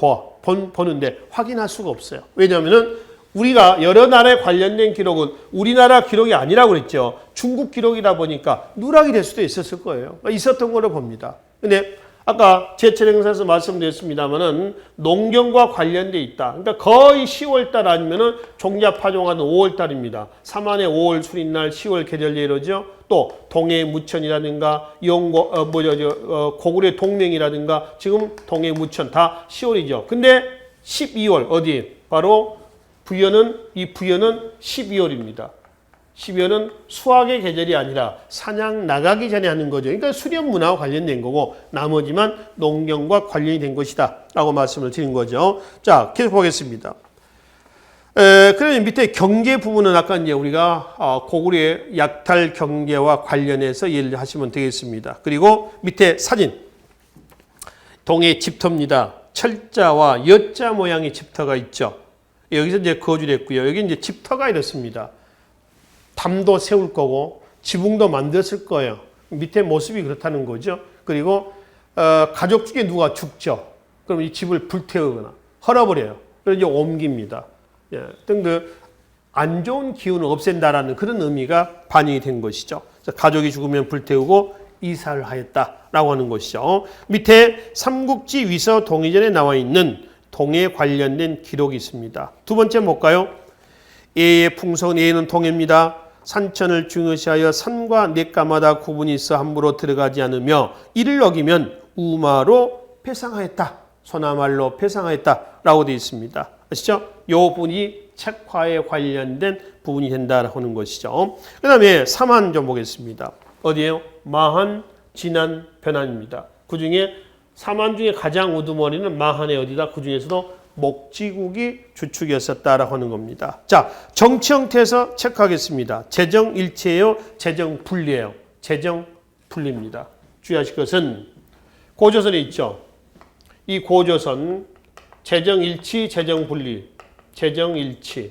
보는데 확인할 수가 없어요. 왜냐하면 우리가 여러 나라에 관련된 기록은 우리나라 기록이 아니라고 그랬죠. 중국 기록이다 보니까 누락이 될 수도 있었을 거예요. 있었던 걸로 봅니다. 근데 아까 제천 행사에서 말씀드렸습니다만은 농경과 관련돼 있다. 그러니까 거의 10월달 아니면은 종자파종하는 5월달입니다. 삼안의 5월 수린날 10월 계절에 이러죠. 또 동해 무천이라든가 고구려 동맹이라든가 지금 동해 무천 다 10월이죠. 근데 12월 어디? 바로 이 부여는 12월입니다. 12월은 수확의 계절이 아니라 사냥 나가기 전에 하는 거죠. 그러니까 수렵 문화와 관련된 거고 나머지만 농경과 관련이 된 것이다 라고 말씀을 드린 거죠. 자, 계속 보겠습니다. 그러면 밑에 경계 부분은 아까 이제 우리가 고구려의 약탈 경계와 관련해서 이해를 하시면 되겠습니다. 그리고 밑에 사진. 동해 집터입니다. 철자와 여자 모양의 집터가 있죠. 여기서 이제 거주를 했고요. 여기 이제 집터가 이렇습니다. 담도 세울 거고 지붕도 만들었을 거예요. 밑에 모습이 그렇다는 거죠. 그리고 가족 중에 누가 죽죠. 그럼 이 집을 불태우거나 헐어버려요. 그래서 이제 옮깁니다. 어떤 안 좋은 기운을 없앤다라는 그런 의미가 반영이 된 것이죠. 그래서 가족이 죽으면 불태우고 이사를 하였다라고 하는 것이죠. 밑에 삼국지 위서 동의전에 나와 있는 동해 관련된 기록이 있습니다. 두 번째 뭘까요? 예의 풍성은 예는 동해입니다. 산천을 중요시하여 산과 냇가마다 구분이 있어 함부로 들어가지 않으며 이를 어기면 우마로 패상하였다. 소나말로 패상하였다라고 되어 있습니다. 아시죠? 이 부분이 책화에 관련된 부분이 된다라고 하는 것이죠. 그 다음에 삼한 좀 보겠습니다. 어디에요? 마한, 진한, 변한입니다. 그 중에 삼한 중에 가장 우두머리는 마한의 어디다? 그 중에서도 목지국이 주축이었었다라고 하는 겁니다. 자, 정치 형태에서 체크하겠습니다. 재정일치예요? 재정분리예요? 재정분리입니다. 주의하실 것은 고조선에 있죠. 이 고조선 재정일치, 재정분리, 재정일치,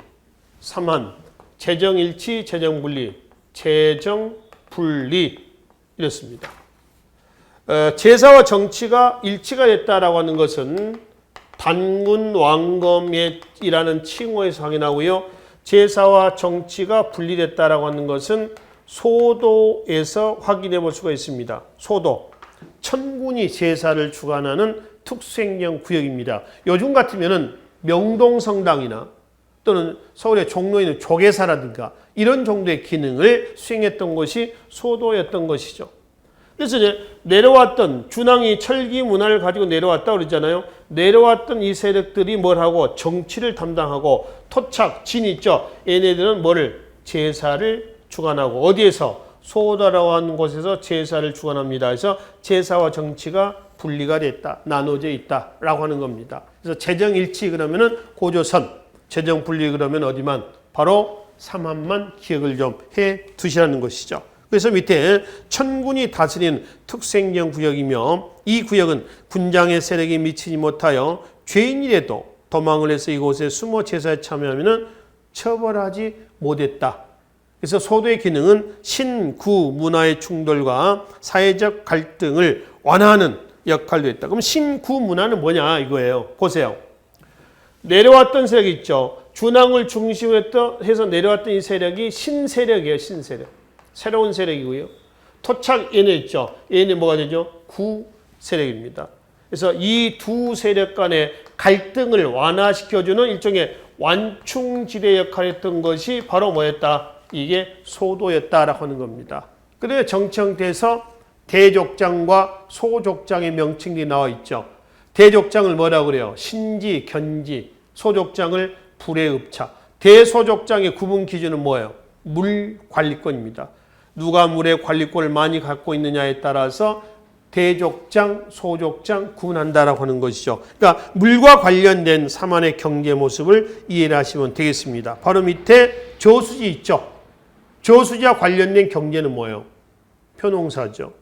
삼한, 재정일치, 재정분리, 재정분리 이렇습니다. 제사와 정치가 일치가 됐다라고 하는 것은 단군 왕검이라는 칭호에서 확인하고요. 제사와 정치가 분리됐다라고 하는 것은 소도에서 확인해 볼 수가 있습니다. 소도. 천군이 제사를 주관하는 특수행정 구역입니다. 요즘 같으면은 명동성당이나 또는 서울의 종로에 있는 조계사라든가 이런 정도의 기능을 수행했던 것이 소도였던 것이죠. 그래서 이제 내려왔던 준왕이 철기 문화를 가지고 내려왔다고 그러잖아요. 내려왔던 이 세력들이 뭘 하고 정치를 담당하고 토착, 진 있죠. 얘네들은 뭐를 제사를 주관하고 어디에서 소도라고 하는 곳에서 제사를 주관합니다. 그래서 제사와 정치가 분리가 됐다. 나눠져 있다라고 하는 겁니다. 그래서 재정일치 그러면은 고조선, 재정분리 그러면 어디만? 바로 삼합만 기억을 좀 해 두시라는 것이죠. 그래서 밑에 천군이 다스리는 특수행정 구역이며 이 구역은 군장의 세력이 미치지 못하여 죄인이라도 도망을 해서 이곳에 숨어 제사에 참여하면 처벌하지 못했다. 그래서 소도의 기능은 신구 문화의 충돌과 사회적 갈등을 완화하는 역할도 했다. 그럼 신구 문화는 뭐냐 이거예요. 보세요. 내려왔던 세력이 있죠. 준왕을 중심으로 해서 내려왔던 이 세력이 신세력이에요. 신세력. 새로운 세력이고요. 토착 얘네 있죠. 얘네 뭐가 되죠? 구세력입니다. 그래서 이 두 세력 간의 갈등을 완화시켜주는 일종의 완충지대 역할을 했던 것이 바로 뭐였다? 이게 소도였다라고 하는 겁니다. 그래서 정치 형태에서 대족장과 소족장의 명칭이 나와 있죠. 대족장을 뭐라고 그래요? 신지, 견지, 소족장을 불의읍차. 대소족장의 구분 기준은 뭐예요? 물 관리권입니다. 누가 물의 관리권을 많이 갖고 있느냐에 따라서 대족장, 소족장 구분한다라고 하는 것이죠. 그러니까 물과 관련된 삼안의 경제 모습을 이해를 하시면 되겠습니다. 바로 밑에 저수지 있죠. 저수지와 관련된 경제는 뭐예요? 표농사죠.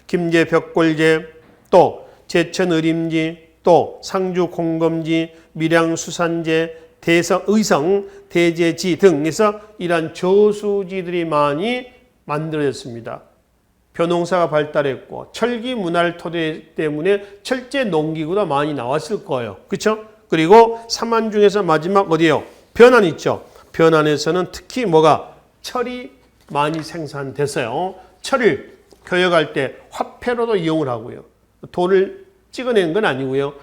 김제, 벽골제, 또 제천 의림지, 또 상주 공검지, 밀양 수산제, 대성, 의성, 대제지 등에서 이러한 저수지들이 많이 만들어졌습니다. 벼농사가 발달했고 철기 문화를 토대 때문에 철제 농기구가 많이 나왔을 거예요. 그렇죠? 그리고 삼안 중에서 마지막 어디예요? 변안 있죠. 변안에서는 특히 뭐가 철이 많이 생산됐어요. 철을 교역할 때 화폐로도 이용을 하고요. 돈을 찍어낸 건 아니고요.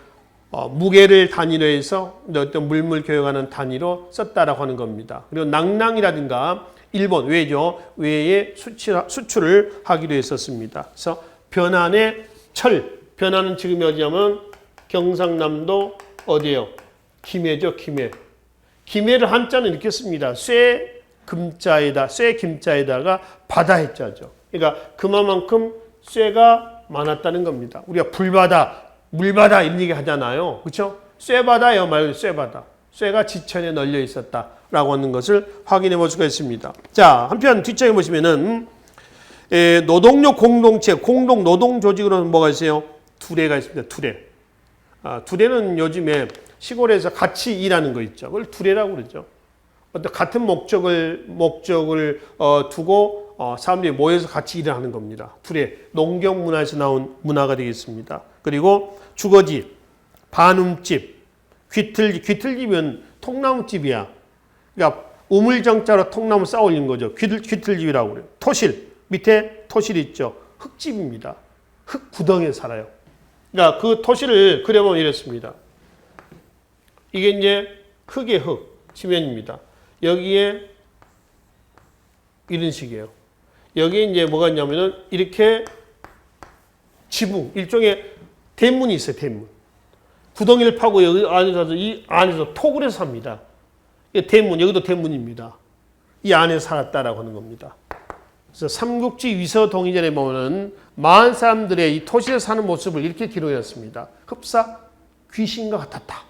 무게를 단위로 해서 어떤 물물 교역하는 단위로 썼다라고 하는 겁니다. 그리고 낭랑이라든가 일본 외죠. 외에 수출을 하기도 했었습니다. 그래서 변안의 철, 변안은 지금 어디냐면 경상남도 어디예요? 김해죠, 김해. 김해를 한자는 이렇게 씁니다. 쇠 금자에다, 쇠 김자에다가 바다 해자죠. 그러니까 그만큼 쇠가 많았다는 겁니다. 우리가 불바다, 물바다 이런 얘기 하잖아요. 그렇죠? 쇠바다예요, 말고 쇠바다. 쇠가 지천에 널려 있었다라고 하는 것을 확인해 볼 수가 있습니다. 자, 한편 뒷장에 보시면은 노동력 공동체, 공동 노동 조직으로는 뭐가 있어요? 두레가 있습니다. 두레. 두레는 요즘에 시골에서 같이 일하는 거 있죠. 그걸 두레라고 그러죠. 어떤 같은 목적을 두고 사람들이 모여서 같이 일을 하는 겁니다. 두레. 농경 문화에서 나온 문화가 되겠습니다. 그리고 주거지, 반움집, 귀틀집은 통나무집이야. 그러니까 우물정자로 통나무 쌓아 올린 거죠. 귀틀집이라고 그래요. 토실, 밑에 토실 있죠. 흙집입니다. 흙 구덩이에 살아요. 그러니까 그 토실을 그려보면 이렇습니다. 이게 이제 흙의 흙, 지면입니다. 여기에 이런 식이에요. 여기에 이제 뭐가 있냐면은 이렇게 지붕, 일종의 대문이 있어요, 대문. 구덩이를 파고 여기 안에서, 이 안에서 톡을 해서 삽니다. 대문, 여기도 대문입니다. 이 안에 살았다라고 하는 겁니다. 그래서 삼국지 위서 동의전에 보면은 마흔 사람들의 이 토시에 사는 모습을 이렇게 기록했습니다. 흡사 귀신과 같았다.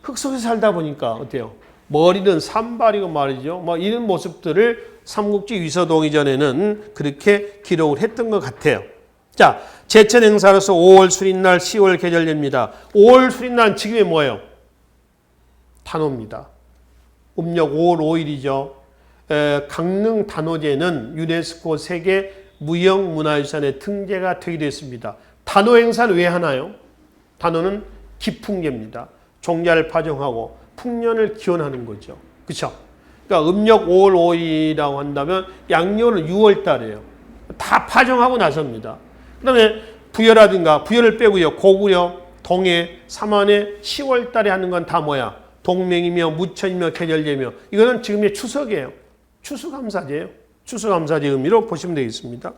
흙 속에 살다 보니까 어때요? 머리는 산발이고 말이죠. 뭐 이런 모습들을 삼국지 위서 동의전에는 그렇게 기록을 했던 것 같아요. 자, 제천 행사로서 5월 수린날 10월 계절됩니다. 5월 수린날 지금이 뭐예요? 단오입니다. 음력 5월 5일이죠. 강릉 단오제는 유네스코 세계 무형문화유산에 등재가 되기도 했습니다. 단오 행사는 왜 하나요? 단오는 기풍제입니다. 종자를 파종하고 풍년을 기원하는 거죠. 그렇죠? 그러니까 음력 5월 5일이라고 한다면 양력은 6월 달이에요. 다 파종하고 나섭니다. 그다음에 부여라든가 부여를 빼고요. 고구려, 동해, 삼한에 10월 달에 하는 건 다 뭐야? 동맹이며 무천이며 계절제며 이거는 지금의 추석이에요. 추수감사제예요. 추수감사제 의미로 보시면 되겠습니다.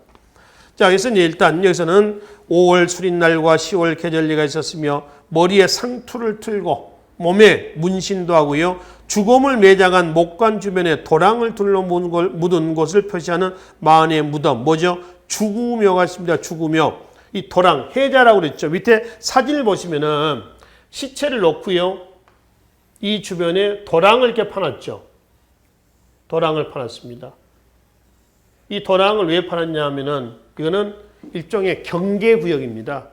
자, 그래서 이제 일단 여기서는 5월 수린날과 10월 계절리가 있었으며 머리에 상투를 틀고 몸에 문신도 하고요. 주검을 매장한 목관 주변에 도랑을 둘러 묻은 곳을 표시하는 만의 무덤. 뭐죠? 주구묘가 있습니다. 주구묘. 이 도랑, 해자라고 그랬죠. 밑에 사진을 보시면은 시체를 놓고요. 이 주변에 도랑을 이렇게 파놨죠. 도랑을 파놨습니다. 이 도랑을 왜 파놨냐 하면은 이거는 일종의 경계구역입니다.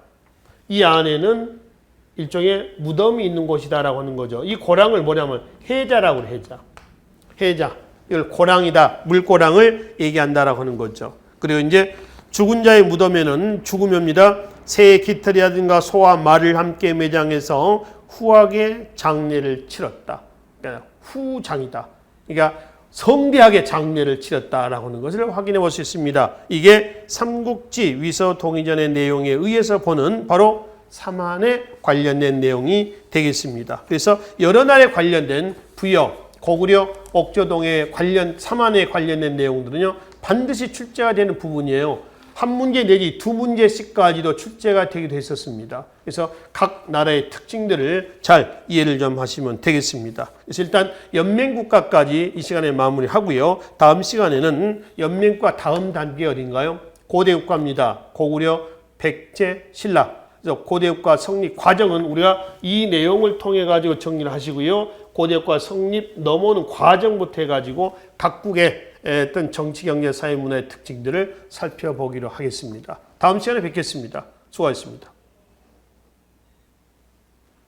이 안에는 일종의 무덤이 있는 곳이다라고 하는 거죠. 이 고랑을 뭐냐면 해자라고 그래, 해자. 해자. 이걸 고랑이다. 물고랑을 얘기한다라고 하는 거죠. 그리고 이제 죽은 자의 무덤에는 죽음입니다. 새의 깃털이라든가 소와 말을 함께 매장해서 후하게 장례를 치렀다. 그러니까 후장이다. 그러니까 성대하게 장례를 치렀다라고 하는 것을 확인해 볼 수 있습니다. 이게 삼국지 위서 동의전의 내용에 의해서 보는 바로 삼한에 관련된 내용이 되겠습니다. 그래서 여러 날에 관련된 부여, 고구려, 옥조동에 삼한에 관련된 내용들은요, 반드시 출제가 되는 부분이에요. 한 문제 내지 두 문제씩까지도 출제가 되기도 했었습니다. 그래서 각 나라의 특징들을 잘 이해를 좀 하시면 되겠습니다. 그래서 일단 연맹국가까지 이 시간에 마무리하고요. 다음 시간에는 연맹국가 다음 단계 어딘가요? 고대국가입니다. 고구려, 백제, 신라. 그래서 고대국가 성립 과정은 우리가 이 내용을 통해 가지고 정리를 하시고요. 고대국가 성립 넘어오는 과정부터 해가지고 각국의 어떤 정치, 경제, 사회, 문화의 특징들을 살펴보기로 하겠습니다. 다음 시간에 뵙겠습니다. 수고하셨습니다.